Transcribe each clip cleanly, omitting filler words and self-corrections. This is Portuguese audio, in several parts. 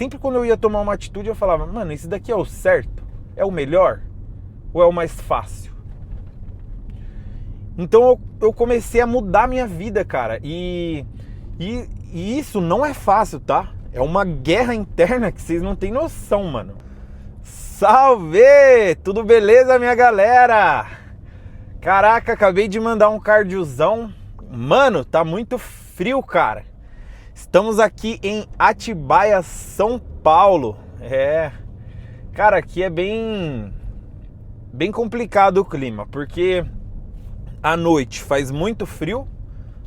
sempre quando eu ia tomar uma atitude, eu falava, mano, esse daqui é o certo? É o melhor? Ou é o mais fácil? Então eu comecei a mudar minha vida, cara. E isso não é fácil, tá? É uma guerra interna que vocês não têm noção, mano. Salve! Tudo beleza, minha galera? Caraca, acabei de mandar um cardiozão. Mano, tá muito frio, cara. Estamos aqui em Atibaia, São Paulo. Cara, aqui é bem complicado o clima, porque à noite faz muito frio,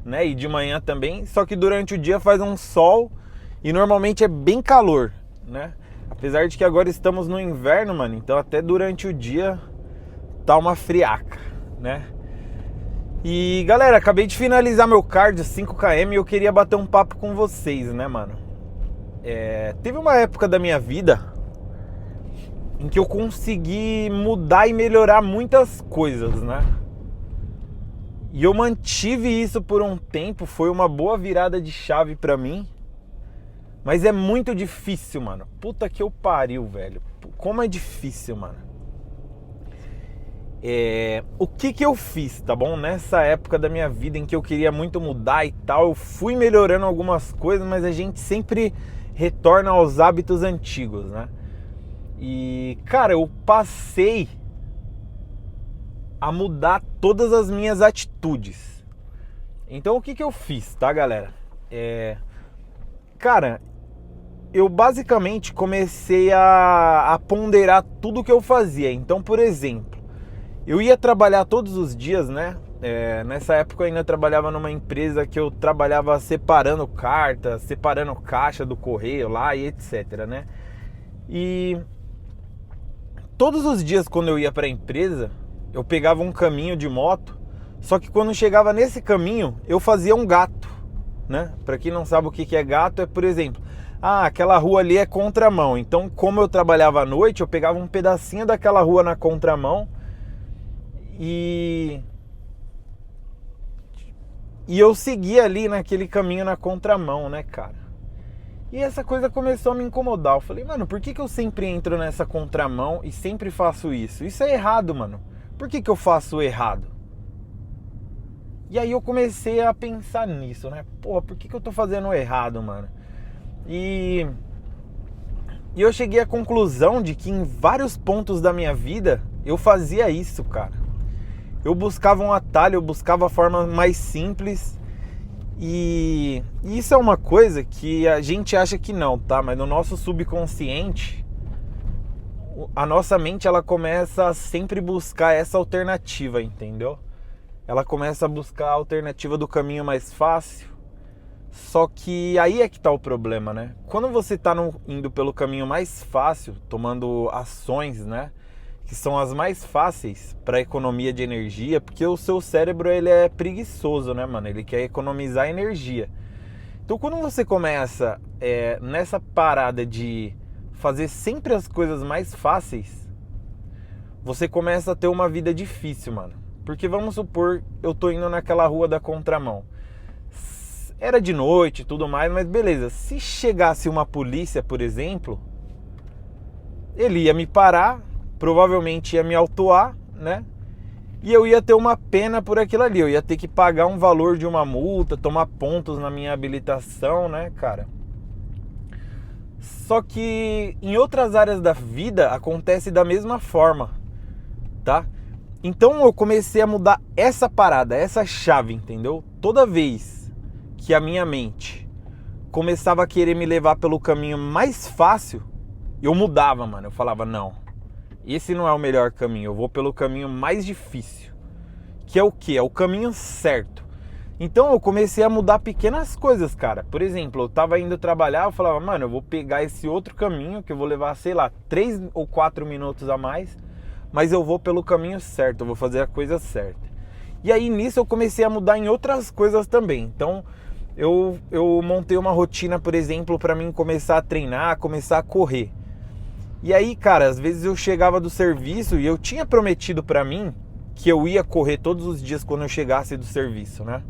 né? E de manhã também, só que durante o dia faz um sol e normalmente é bem calor, né? Apesar de que agora estamos no inverno, mano, então até durante o dia tá uma friaca, né? E galera, acabei de finalizar meu cardio 5km e eu queria bater um papo com vocês, né, mano? Teve uma época da minha vida em que eu consegui mudar e melhorar muitas coisas, né? E eu mantive isso por um tempo, foi uma boa virada de chave pra mim. Mas é muito difícil, mano. Puta que eu pariu, velho. Como é difícil, mano. O que eu fiz, tá bom? Nessa época da minha vida em que eu queria muito mudar e tal, eu fui melhorando algumas coisas, mas a gente sempre retorna aos hábitos antigos, né? E, cara, eu passei a mudar todas as minhas atitudes. Então, o que eu fiz, tá, galera? Cara, eu basicamente comecei a ponderar tudo que eu fazia. Então, por exemplo, eu ia trabalhar todos os dias, né? Nessa época eu ainda trabalhava numa empresa que eu trabalhava separando cartas, separando caixa do correio lá e etc, né? E todos os dias quando eu ia para a empresa, eu pegava um caminho de moto, só que quando chegava nesse caminho, eu fazia um gato, né? Para quem não sabe o que é gato, é, por exemplo, aquela rua ali é contramão. Então, como eu trabalhava à noite, eu pegava um pedacinho daquela rua na contramão e eu seguia ali naquele caminho na contramão, né, cara? E essa coisa começou a me incomodar. Eu falei, mano, por que eu sempre entro nessa contramão e sempre faço isso? Isso é errado, mano. Por que eu faço errado? E aí eu comecei a pensar nisso, né? Porra, por que eu tô fazendo errado, mano? E eu cheguei à conclusão de que em vários pontos da minha vida eu fazia isso, cara. Eu buscava um atalho, eu buscava a forma mais simples. E isso é uma coisa que a gente acha que não, tá? Mas no nosso subconsciente, a nossa mente, ela começa a sempre buscar essa alternativa, entendeu? Ela começa a buscar a alternativa do caminho mais fácil. Só que aí é que tá o problema, né? Quando você tá indo pelo caminho mais fácil, tomando ações, né? Que são as mais fáceis para economia de energia, porque o seu cérebro, ele é preguiçoso, né, mano? Ele quer economizar energia. Então, quando você começa nessa parada de fazer sempre as coisas mais fáceis, você começa a ter uma vida difícil, mano. Porque vamos supor, eu tô indo naquela rua da contramão. Era de noite e tudo mais, mas beleza. Se chegasse uma polícia, por exemplo, ele ia me parar, provavelmente ia me autuar, né? E eu ia ter uma pena por aquilo ali. Eu ia ter que pagar um valor de uma multa, tomar pontos na minha habilitação, né, cara? Só que em outras áreas da vida acontece da mesma forma, tá? Então eu comecei a mudar essa parada, essa chave, entendeu? Toda vez que a minha mente começava a querer me levar pelo caminho mais fácil, eu mudava, mano. Eu falava, não, esse não é o melhor caminho, eu vou pelo caminho mais difícil. Que é o quê? É o caminho certo. Então eu comecei a mudar pequenas coisas, cara. Por exemplo, eu tava indo trabalhar, eu falava, mano, eu vou pegar esse outro caminho, que eu vou levar, sei lá, 3 ou 4 minutos a mais, mas eu vou pelo caminho certo, eu vou fazer a coisa certa. E aí nisso eu comecei a mudar em outras coisas também. Então eu montei uma rotina, por exemplo, pra mim começar a treinar, começar a correr. E aí, cara, às vezes eu chegava do serviço e eu tinha prometido pra mim que eu ia correr todos os dias quando eu chegasse do serviço, né?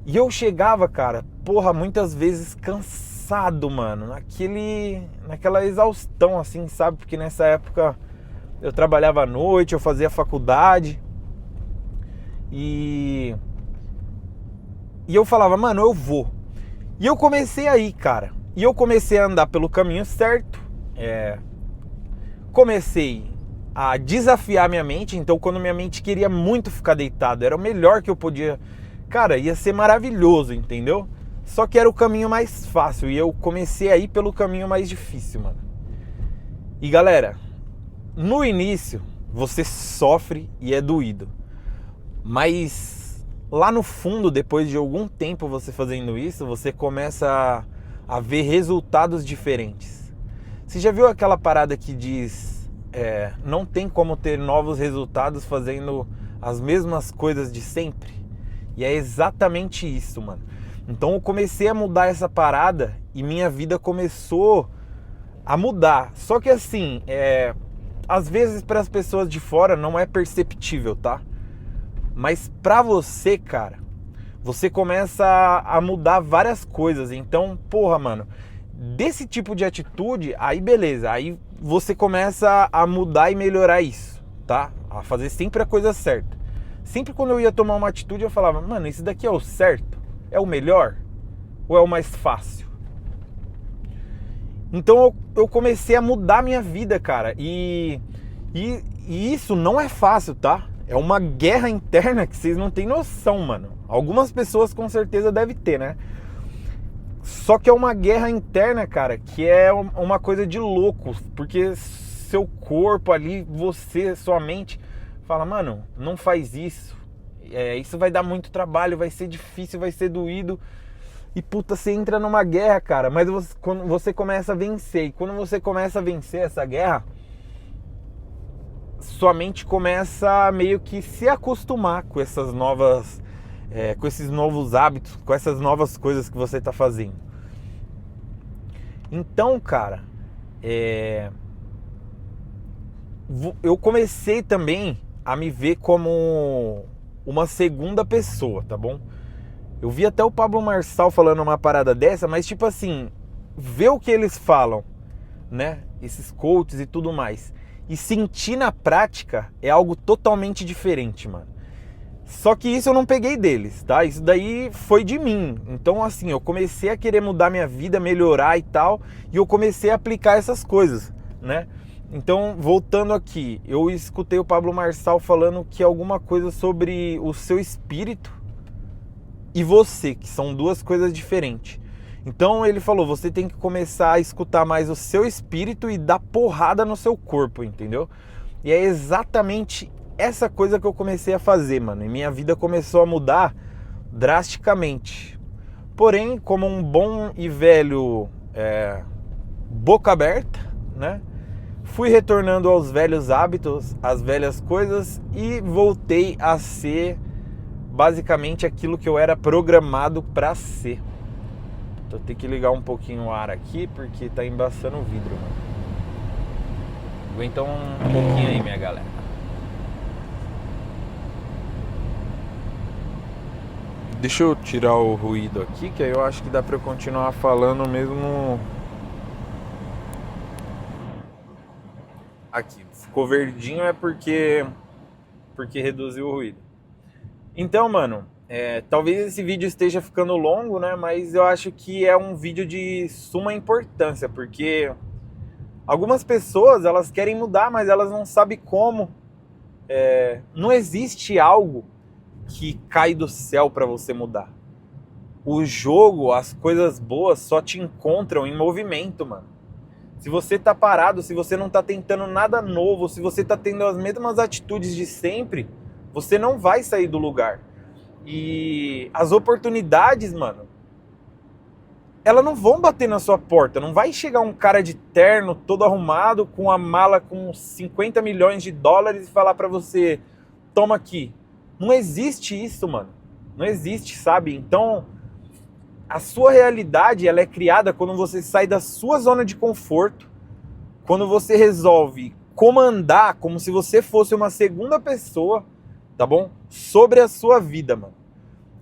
E eu chegava, cara, porra, muitas vezes cansado cansado, mano, naquela exaustão, assim, sabe? Porque nessa época eu trabalhava à noite, eu fazia faculdade e eu falava, mano, eu vou. E eu comecei aí, cara. E eu comecei a andar pelo caminho certo. Comecei a desafiar minha mente. Então, quando minha mente queria muito ficar deitado, era o melhor que eu podia. Cara, ia ser maravilhoso, entendeu? Só que era o caminho mais fácil. E eu comecei a ir pelo caminho mais difícil, mano. E galera, no início você sofre e é doído. Mas lá no fundo, depois de algum tempo você fazendo isso, você começa a ver resultados diferentes. Você já viu aquela parada que diz não tem como ter novos resultados fazendo as mesmas coisas de sempre? E é exatamente isso, mano. Então eu comecei a mudar essa parada e minha vida começou a mudar. Só que assim, às vezes para as pessoas de fora não é perceptível, tá? Mas pra você, cara, você começa a mudar várias coisas. Então, porra, mano, desse tipo de atitude, aí beleza. Aí você começa a mudar e melhorar isso, tá? A fazer sempre a coisa certa. Sempre quando eu ia tomar uma atitude, eu falava, mano, esse daqui é o certo? É o melhor? Ou é o mais fácil? Então eu comecei a mudar minha vida, cara. E isso não é fácil, tá? É uma guerra interna que vocês não têm noção, mano. Algumas pessoas com certeza devem ter, né? Só que é uma guerra interna, cara, que é uma coisa de louco. Porque seu corpo ali, você, sua mente, fala, mano, não faz isso. Isso vai dar muito trabalho, vai ser difícil, vai ser doído. E puta, você entra numa guerra, cara. Mas quando você começa a vencer. E quando você começa a vencer essa guerra, sua mente começa a meio que se acostumar com essas novas, com esses novos hábitos, com essas novas coisas que você está fazendo. Então, cara, eu comecei também a me ver como uma segunda pessoa, tá bom? Eu vi até o Pablo Marçal falando uma parada dessa, mas tipo assim, ver o que eles falam, né? Esses coaches e tudo mais. E sentir na prática é algo totalmente diferente, mano. Só que isso eu não peguei deles, tá? Isso daí foi de mim. Então, assim, eu comecei a querer mudar minha vida, melhorar e tal, e eu comecei a aplicar essas coisas, né? Então, voltando aqui, eu escutei o Pablo Marçal falando que alguma coisa sobre o seu espírito e você, que são duas coisas diferentes. Então ele falou, você tem que começar a escutar mais o seu espírito e dar porrada no seu corpo, entendeu? E é exatamente essa coisa que eu comecei a fazer, mano. E minha vida começou a mudar drasticamente. Porém, como um bom e velho boca aberta, né? Fui retornando aos velhos hábitos, às velhas coisas e voltei a ser basicamente aquilo que eu era programado para ser. Então tem que ligar um pouquinho o ar aqui porque tá embaçando o vidro, mano. Aguenta um pouquinho aí, minha galera. Deixa eu tirar o ruído aqui, que aí eu acho que dá pra eu continuar falando mesmo. Aqui, ficou verdinho é porque reduziu o ruído. Então, mano, talvez esse vídeo esteja ficando longo, né? Mas eu acho que é um vídeo de suma importância, porque algumas pessoas, elas querem mudar, mas elas não sabem como. Não existe algo que cai do céu para você mudar. O jogo, as coisas boas só te encontram em movimento, mano. Se você tá parado, se você não tá tentando nada novo, se você tá tendo as mesmas atitudes de sempre, você não vai sair do lugar. E as oportunidades, mano, elas não vão bater na sua porta. Não vai chegar um cara de terno, todo arrumado, com a mala com 50 milhões de dólares e falar pra você, toma aqui. Não existe isso, mano. Não existe, sabe? Então, a sua realidade, ela é criada quando você sai da sua zona de conforto, quando você resolve comandar como se você fosse uma segunda pessoa, tá bom? Sobre a sua vida, mano.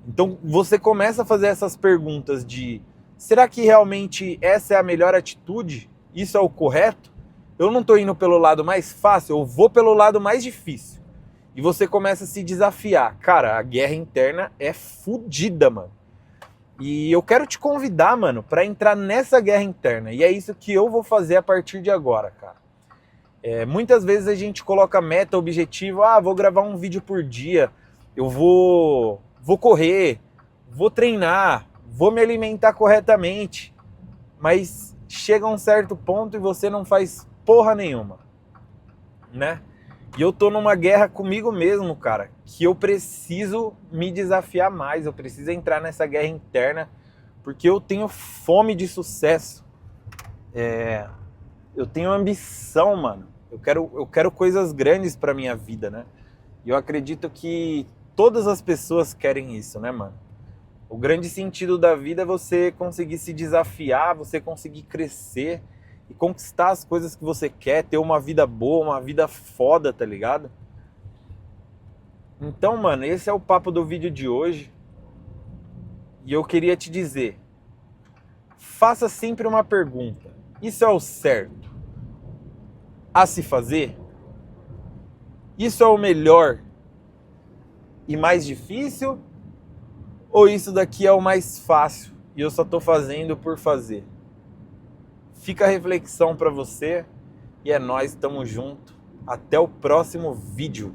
Então você começa a fazer essas perguntas de Será que realmente essa é a melhor atitude? Isso é o correto? Eu não estou indo pelo lado mais fácil, eu vou pelo lado mais difícil. E você começa a se desafiar. Cara, a guerra interna é fodida, mano. E eu quero te convidar, mano, para entrar nessa guerra interna. E é isso que eu vou fazer a partir de agora, cara. Muitas vezes a gente coloca meta, objetivo, vou gravar um vídeo por dia, eu vou correr, vou treinar, vou me alimentar corretamente. Mas chega a um certo ponto e você não faz porra nenhuma, né? E eu tô numa guerra comigo mesmo, cara, que eu preciso me desafiar mais, eu preciso entrar nessa guerra interna, porque eu tenho fome de sucesso. Eu tenho ambição, mano. Eu quero coisas grandes pra minha vida, né? E eu acredito que todas as pessoas querem isso, né, mano? O grande sentido da vida é você conseguir se desafiar, você conseguir crescer e conquistar as coisas que você quer, ter uma vida boa, uma vida foda, tá ligado? Então, mano, esse é o papo do vídeo de hoje. E eu queria te dizer, faça sempre uma pergunta. Isso é o certo a se fazer? Isso é o melhor e mais difícil? Ou isso daqui é o mais fácil e eu só tô fazendo por fazer? Fica a reflexão pra você e é nóis, tamo junto. Até o próximo vídeo.